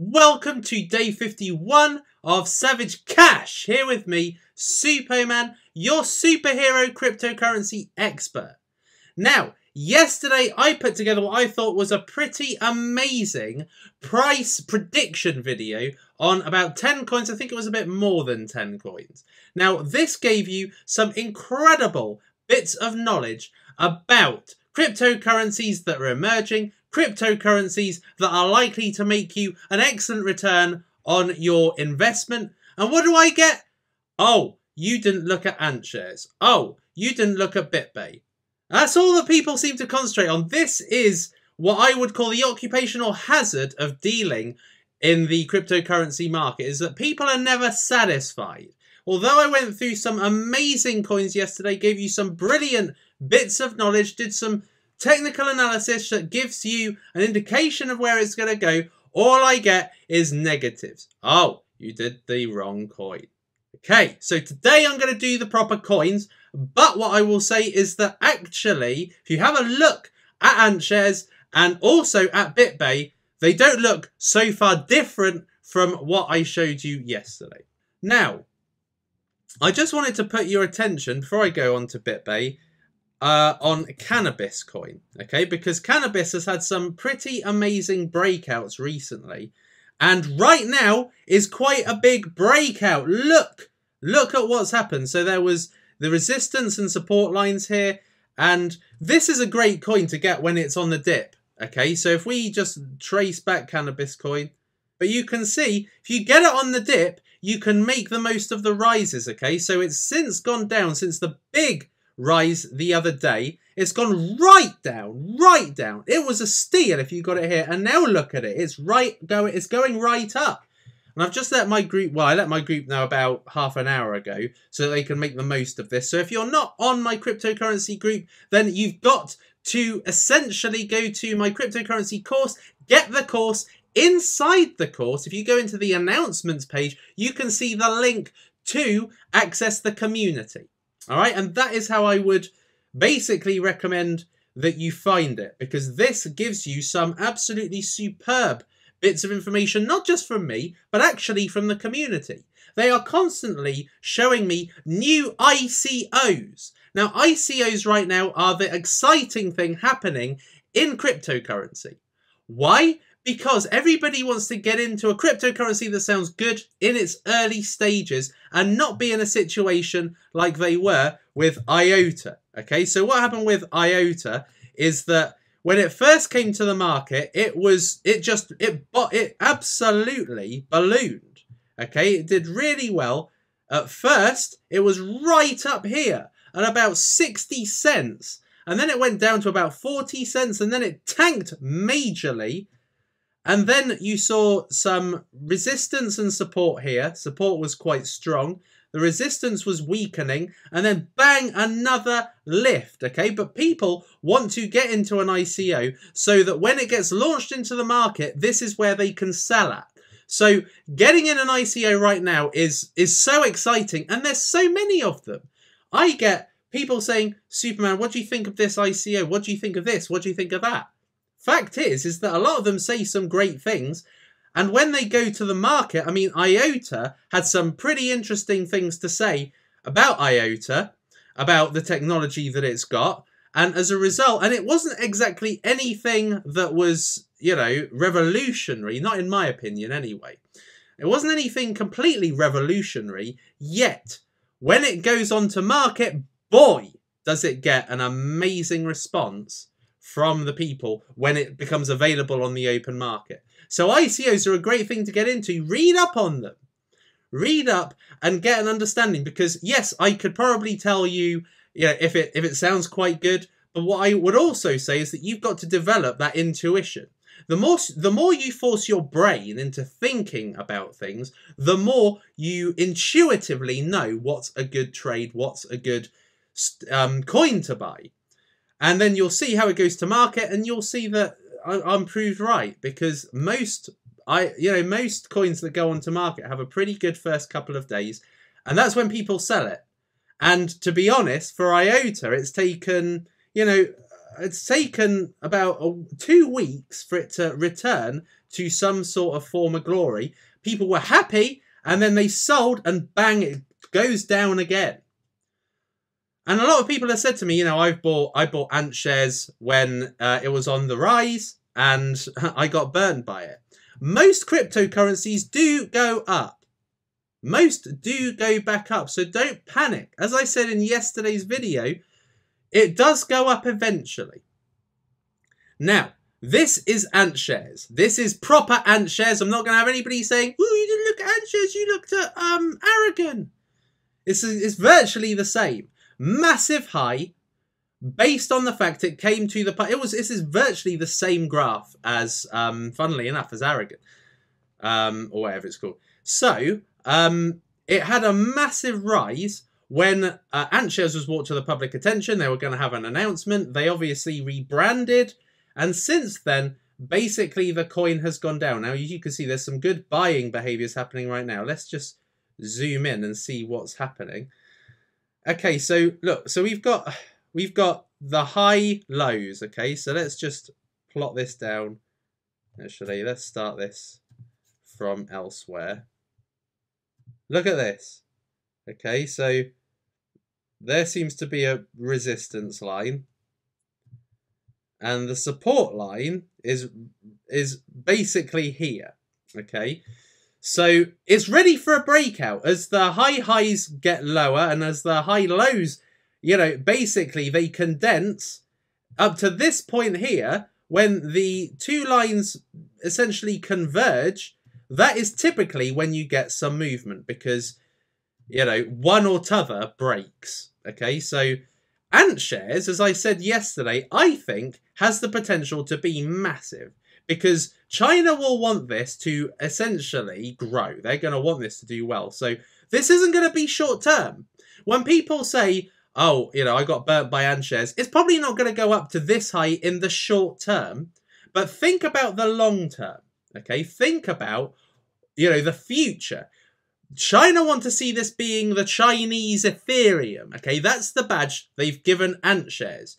Welcome to day 51 of Savage Cash. Here with me, Superman, your superhero cryptocurrency expert. Now, yesterday I put together what I thought was a pretty amazing price prediction video on about 10 coins. I think it was a bit more than 10 coins. Now, this gave you some incredible bits of knowledge about cryptocurrencies that are emerging, cryptocurrencies that are likely to make you an excellent return on your investment. And what do I get? Oh, you didn't look at Antshares. Oh, you didn't look at Bitbay. That's all that people seem to concentrate on. This is what I would call the occupational hazard of dealing in the cryptocurrency market, is that people are never satisfied. Although I went through some amazing coins yesterday, gave you some brilliant bits of knowledge, did some technical analysis that gives you an indication of where it's going to go, all I get is negatives. Oh, you did the wrong coin. Okay, so today I'm going to do the proper coins, but what I will say is that actually, if you have a look at Antshares and also at Bitbay, they don't look so far different from what I showed you yesterday. Now, I just wanted to put your attention, before I go on to Bitbay, on Cannabis coin, okay? Because Cannabis has had some pretty amazing breakouts recently, and right now is quite a big breakout. Look at what's happened. So there was the resistance and support lines here, and this is a great coin to get when it's on the dip, okay? So if we just trace back Cannabis coin, but you can see if you get it on the dip, you can make the most of the rises, okay? So it's since gone down, since the big rise the other day, it's gone right down. It was a steal if you got it here, and now look at it. It's going right up. And I've just let my group, well, I let my group know about half an hour ago so that they can make the most of this. So if you're not on my cryptocurrency group, then you've got to essentially go to my cryptocurrency course, get the course. Inside the course, if you go into the announcements page, you can see the link to access the community. All right, and that is how I would basically recommend that you find it, because this gives you some absolutely superb bits of information, not just from me, but actually from the community. They are constantly showing me new ICOs. Now, ICOs right now are the exciting thing happening in cryptocurrency. Why? Because everybody wants to get into a cryptocurrency that sounds good in its early stages and not be in a situation like they were with IOTA. Okay, so what happened with IOTA is that when it first came to the market, it absolutely ballooned. Okay, it did really well. At first, it was right up here at about 60 cents. And then it went down to about 40 cents, and then it tanked majorly. And then you saw some resistance and support here. Support was quite strong. The resistance was weakening. And then bang, another lift. Okay, but people want to get into an ICO so that when it gets launched into the market, this is where they can sell at. So getting in an ICO right now is so exciting. And there's so many of them. I get people saying, Superman, what do you think of this ICO? What do you think of this? What do you think of that? Fact is that a lot of them say some great things, and when they go to the market, I mean, IOTA had some pretty interesting things to say about IOTA, about the technology that it's got, and as a result, and it wasn't exactly anything that was, you know, revolutionary, not in my opinion anyway. It wasn't anything completely revolutionary, yet when it goes onto market, boy, does it get an amazing response from the people when it becomes available on the open market. So ICOs are a great thing to get into. Read up on them. Read up and get an understanding, because yes, I could probably tell you, if it sounds quite good, but what I would also say is that you've got to develop that intuition. The more you force your brain into thinking about things, the more you intuitively know what's a good trade, what's a good coin to buy. And then you'll see how it goes to market, and you'll see that I'm proved right, because most coins that go onto market have a pretty good first couple of days, and that's when people sell it. And to be honest, for IOTA, it's taken, about 2 weeks for it to return to some sort of form of glory. People were happy, and then they sold, and bang, it goes down again. And a lot of people have said to me, you know, I bought Antshares when it was on the rise, and I got burned by it. Most cryptocurrencies do go up. Most do go back up, so don't panic. As I said in yesterday's video, it does go up eventually. Now, this is Antshares. This is proper Antshares. I'm not going to have anybody saying, "Ooh, you didn't look at Antshares, you looked at Aragon." It's virtually the same. Massive high, based on the fact it came to the... This is virtually the same graph as, funnily enough, as Aragon. Or whatever it's called. So, it had a massive rise when Antshares was brought to the public attention. They were going to have an announcement. They obviously rebranded. And since then, basically the coin has gone down. Now, you can see there's some good buying behaviors happening right now. Let's just zoom in and see what's happening. Okay, so look, so we've got the high lows. Okay, so let's just plot this down. Actually, let's start this from elsewhere. Look at this. Okay, so there seems to be a resistance line, and the support line is basically here. Okay, so it's ready for a breakout as the high highs get lower and as the high lows, you know, basically they condense up to this point here. When the two lines essentially converge, that is typically when you get some movement, because, you know, one or t'other breaks. Okay, so Antshares, as I said yesterday, I think has the potential to be massive, because China will want this to essentially grow. They're going to want this to do well. So this isn't going to be short term. When people say, oh, you know, I got burnt by Antshares, it's probably not going to go up to this high in the short term. But think about the long term. Okay, think about, you know, the future. China want to see this being the Chinese Ethereum. Okay, that's the badge they've given Antshares.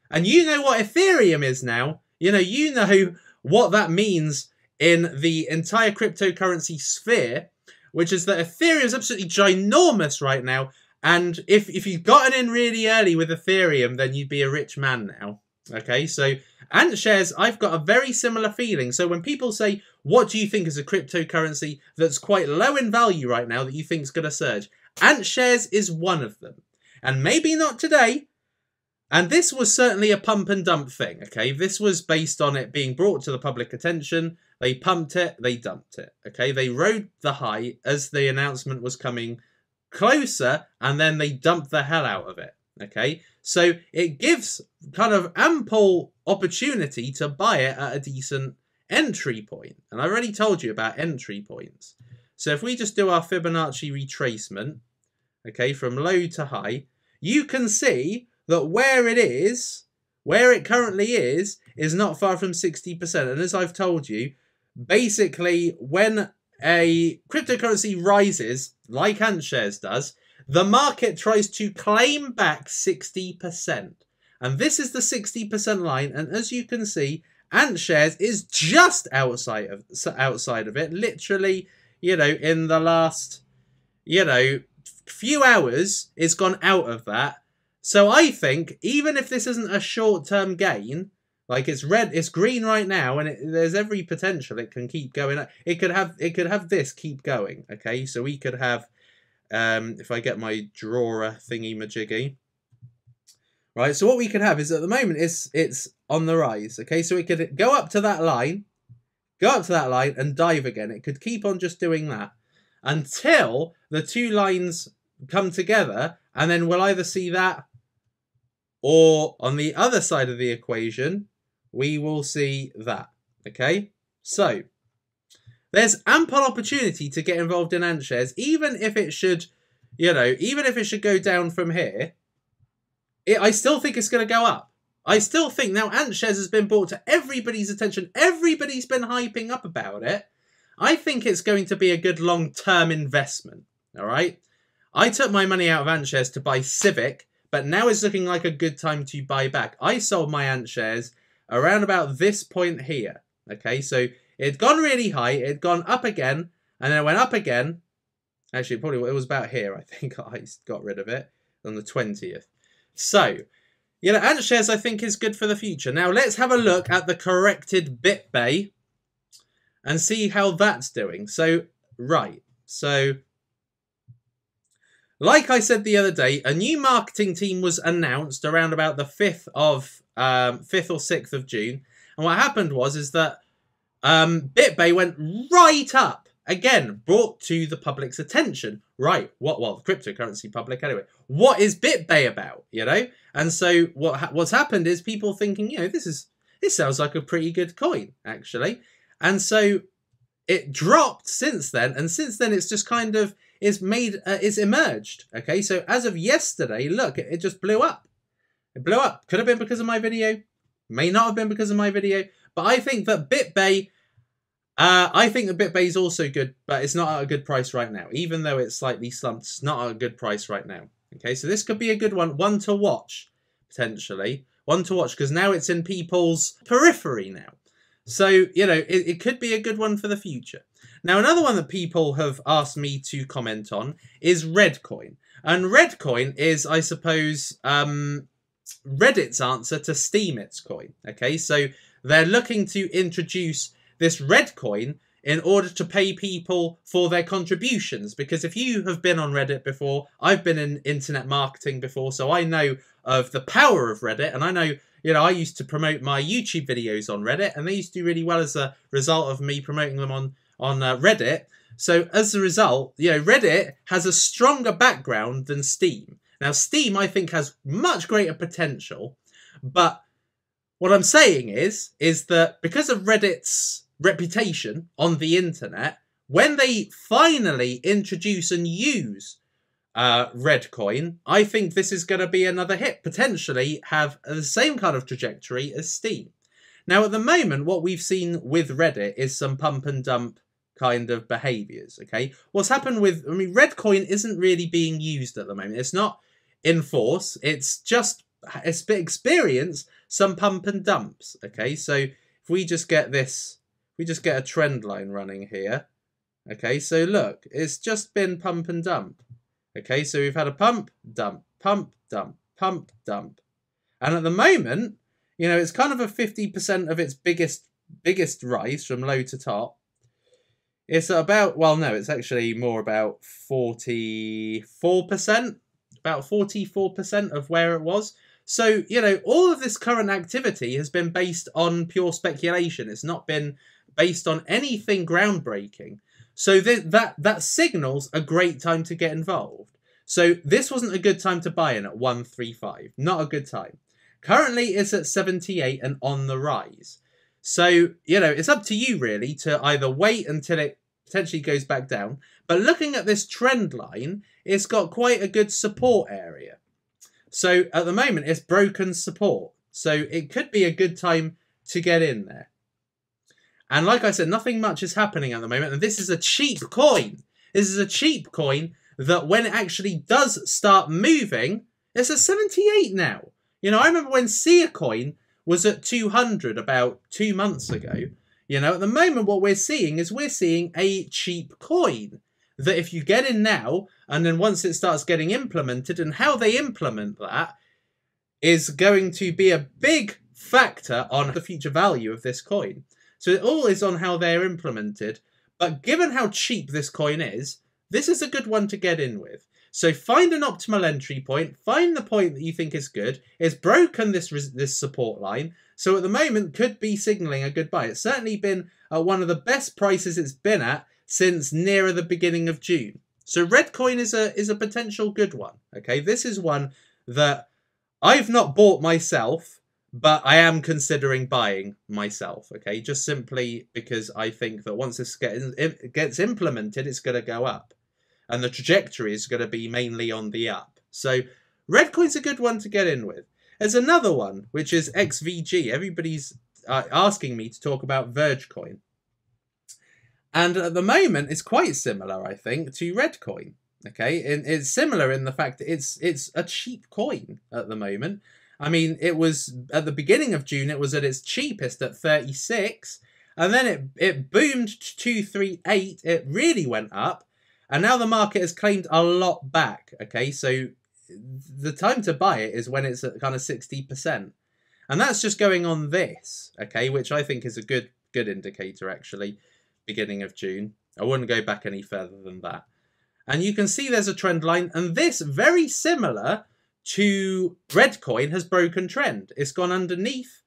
And you know what Ethereum is now. You know what that means in the entire cryptocurrency sphere, which is that Ethereum is absolutely ginormous right now. And if you've gotten in really early with Ethereum, then you'd be a rich man now. Okay, so Antshares, I've got a very similar feeling. So when people say, what do you think is a cryptocurrency that's quite low in value right now that you think is going to surge? Antshares is one of them. And maybe not today. And this was certainly a pump and dump thing, okay? This was based on it being brought to the public attention. They pumped it, they dumped it, okay? They rode the high as the announcement was coming closer, and then they dumped the hell out of it, okay? So it gives kind of ample opportunity to buy it at a decent entry point. And I already told you about entry points. So if we just do our Fibonacci retracement, okay, from low to high, you can see that where it currently is not far from 60%. And as I've told you, basically when a cryptocurrency rises, like Antshares does, the market tries to claim back 60%. And this is the 60% line. And as you can see, Antshares is just outside of it. Literally, you know, in the last, you know, few hours, it's gone out of that. So I think even if this isn't a short-term gain, like it's red, it's green right now, and there's every potential it can keep going up. It could have this keep going. Okay, so we could have, if I get my drawer thingy majiggy, right. So what we could have is at the moment it's on the rise. Okay, so it could go up to that line, and dive again. It could keep on just doing that until the two lines come together, and then we'll either see that, or on the other side of the equation, we will see that. Okay, so there's ample opportunity to get involved in Antshares, even if it should, you know, even if it should go down from here. I still think it's going to go up. I still think now Antshares has been brought to everybody's attention. Everybody's been hyping up about it. I think it's going to be a good long-term investment. All right. I took my money out of Antshares to buy Civic, but now it's looking like a good time to buy back. I sold my Antshares around about this point here. Okay, so It had gone really high. It had gone up again, and then it went up again. Actually, it was about here. I think I got rid of it on the 20th. So, you know, Antshares I think is good for the future. Now, let's have a look at the corrected Bitbay and see how that's doing. So, right. So, like I said the other day, a new marketing team was announced around about the 5th or 6th of June. And what happened is that Bitbay went right up. Again, brought to the public's attention. Right, well, the cryptocurrency public anyway. What is Bitbay about, you know? And so what's happened is people thinking, you know, this sounds like a pretty good coin, actually. And so it dropped since then, and since then it's just kind of, it's emerged, okay? So as of yesterday, look, it just blew up. It blew up. Could have been because of my video. May not have been because of my video. But I think that Bitbay... Bitbay is also good, but it's not at a good price right now. Even though it's slightly slumped, it's not at a good price right now. Okay, so this could be a good one to watch, potentially. One to watch, because now it's in people's periphery now. So, you know, it could be a good one for the future. Now, another one that people have asked me to comment on is Redcoin. And Redcoin is, I suppose, Reddit's answer to Steemits coin. Okay, so they're looking to introduce this Redcoin in order to pay people for their contributions. Because if you have been on Reddit before, I've been in internet marketing before, so I know of the power of Reddit. And I know, you know, I used to promote my YouTube videos on Reddit, and they used to do really well as a result of me promoting them on Reddit. So as a result, you know, Reddit has a stronger background than Steem. Now, Steem, I think, has much greater potential. But what I'm saying is that because of Reddit's reputation on the internet, when they finally introduce and use Redcoin, I think this is going to be another hit, potentially have the same kind of trajectory as Steem. Now, at the moment, what we've seen with Reddit is some pump and dump kind of behaviors, okay? What's happened with, I mean, Redcoin isn't really being used at the moment. It's not in force. It's just, it's experience some pump and dumps, okay? So if we just get this, we just get a trend line running here. Okay, so look, it's just been pump and dump. Okay, so we've had a pump, dump, pump, dump, pump, dump. And at the moment, you know, it's kind of a 50% of its biggest rise from low to top. It's about, well, no, it's actually more about 44%. About 44% of where it was. So, you know, all of this current activity has been based on pure speculation. It's not been based on anything groundbreaking. So that signals a great time to get involved. So this wasn't a good time to buy in at 135. Not a good time. Currently, it's at 78 and on the rise. So, you know, it's up to you, really, to either wait until it potentially goes back down. But looking at this trend line, it's got quite a good support area. So at the moment, it's broken support. So it could be a good time to get in there. And like I said, nothing much is happening at the moment. And this is a cheap coin. This is a cheap coin that when it actually does start moving, it's at 78 now. You know, I remember when Coin was at 200 about 2 months ago. You know, at the moment, what we're seeing is a cheap coin. That if you get in now, and then once it starts getting implemented, and how they implement that is going to be a big factor on the future value of this coin. So it all is on how they're implemented. But given how cheap this coin is, this is a good one to get in with. So find an optimal entry point. Find the point that you think is good. It's broken this support line. So at the moment, could be signaling a good buy. It's certainly been one of the best prices it's been at since nearer the beginning of June. So Redcoin is a potential good one. Okay, this is one that I've not bought myself, but I am considering buying myself. Okay, just simply because I think that once this gets implemented, it's going to go up. And the trajectory is going to be mainly on the up. So Redcoin's a good one to get in with. There's another one, which is XVG. Everybody's asking me to talk about Verge coin. And at the moment, it's quite similar, I think, to Redcoin. Okay, and it's similar in the fact that it's a cheap coin at the moment. I mean, it was, at the beginning of June, it was at its cheapest at 36. and then it boomed to 238. It really went up, and now the market has claimed a lot back. Okay, so the time to buy it is when it's at kind of 60%, and that's just going on this. Okay, which I think is a good indicator actually. Beginning of June, I wouldn't go back any further than that. And you can see there's a trend line, and this, very similar to Redcoin, has broken trend. It's gone underneath,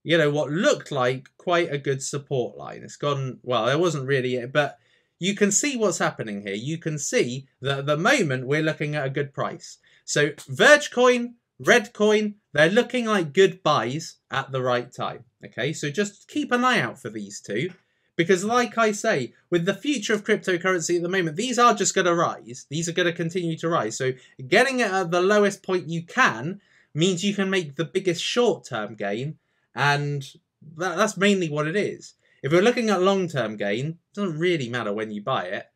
you know, what looked like quite a good support line. It's gone, well, it wasn't really it, but you can see what's happening here. You can see that at the moment we're looking at a good price. So Verge coin, Redcoin, they're looking like good buys at the right time. Okay, so just keep an eye out for these two. Because like I say, with the future of cryptocurrency at the moment, these are just going to rise. These are going to continue to rise. So getting it at the lowest point you can means you can make the biggest short-term gain. And that's mainly what it is. If you're looking at long-term gain, it doesn't really matter when you buy it.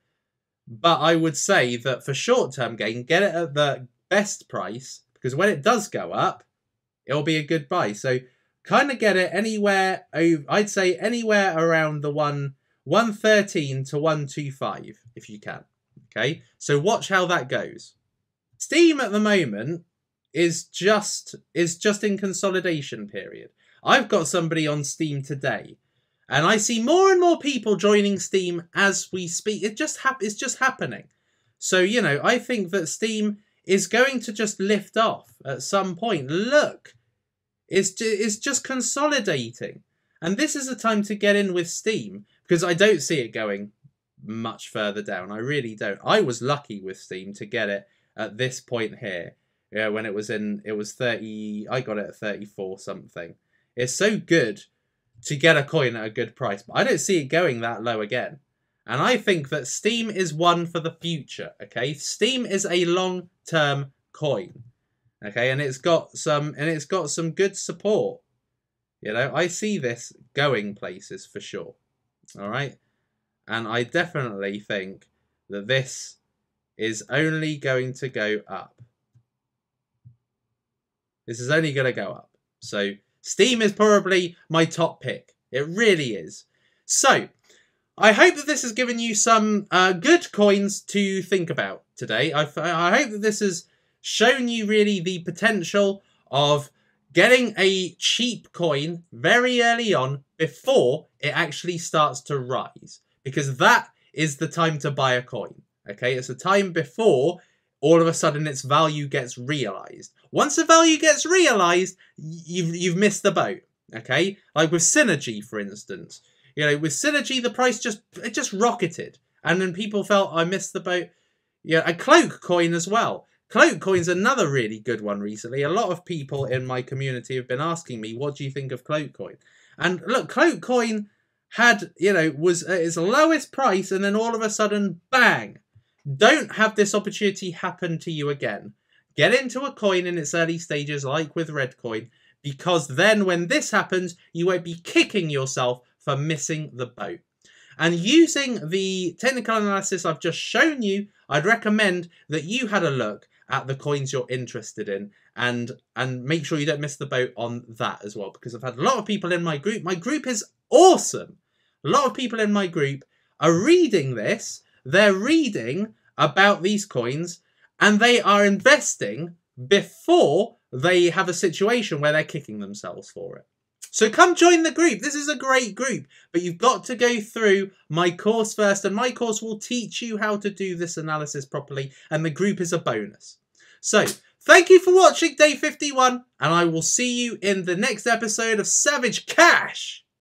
But I would say that for short-term gain, get it at the best price. Because when it does go up, it'll be a good buy. So kind of get it anywhere, I'd say anywhere around the 113 to 125 if you can. Okay, so watch how that goes. Steam at the moment is just in consolidation period. I've got somebody on Steam today, and I see more and more people joining Steam as we speak. It's just happening. So, you know, I think that Steam is going to just lift off at some point. Look. It's just consolidating. And this is a time to get in with Steam, because I don't see it going much further down. I really don't. I was lucky with Steam to get it at this point here. Yeah, when it was 30, I got it at 34 something. It's so good to get a coin at a good price, but I don't see it going that low again. And I think that Steam is one for the future, okay? Steam is a long-term coin. Okay, and it's got some good support. You know, I see this going places for sure. All right, and I definitely think that this is only going to go up. This is only going to go up. So Steam is probably my top pick. It really is. So I hope that this has given you some good coins to think about today. I hope that this has shown you really the potential of getting a cheap coin very early on before it actually starts to rise. Because that is the time to buy a coin. Okay, it's a time before all of a sudden its value gets realized. Once the value gets realized, you've missed the boat. Okay, like with Synergy, for instance. You know, with Synergy, the price just rocketed. And then people felt, I missed the boat. Yeah, a Cloak coin as well. Cloak coin's another really good one recently. A lot of people in my community have been asking me, what do you think of Cloak coin? And look, Cloak coin had, you know, was at its lowest price, and then all of a sudden, bang! Don't have this opportunity happen to you again. Get into a coin in its early stages, like with Redcoin, because then when this happens, you won't be kicking yourself for missing the boat. And using the technical analysis I've just shown you, I'd recommend that you had a look at the coins you're interested in and make sure you don't miss the boat on that as well, because I've had a lot of people in my group. My group is awesome. A lot of people in my group are reading this. They're reading about these coins and they are investing before they have a situation where they're kicking themselves for it. So come join the group. This is a great group, but you've got to go through my course first, and my course will teach you how to do this analysis properly, and the group is a bonus. So thank you for watching day 51, and I will see you in the next episode of Savage Cash.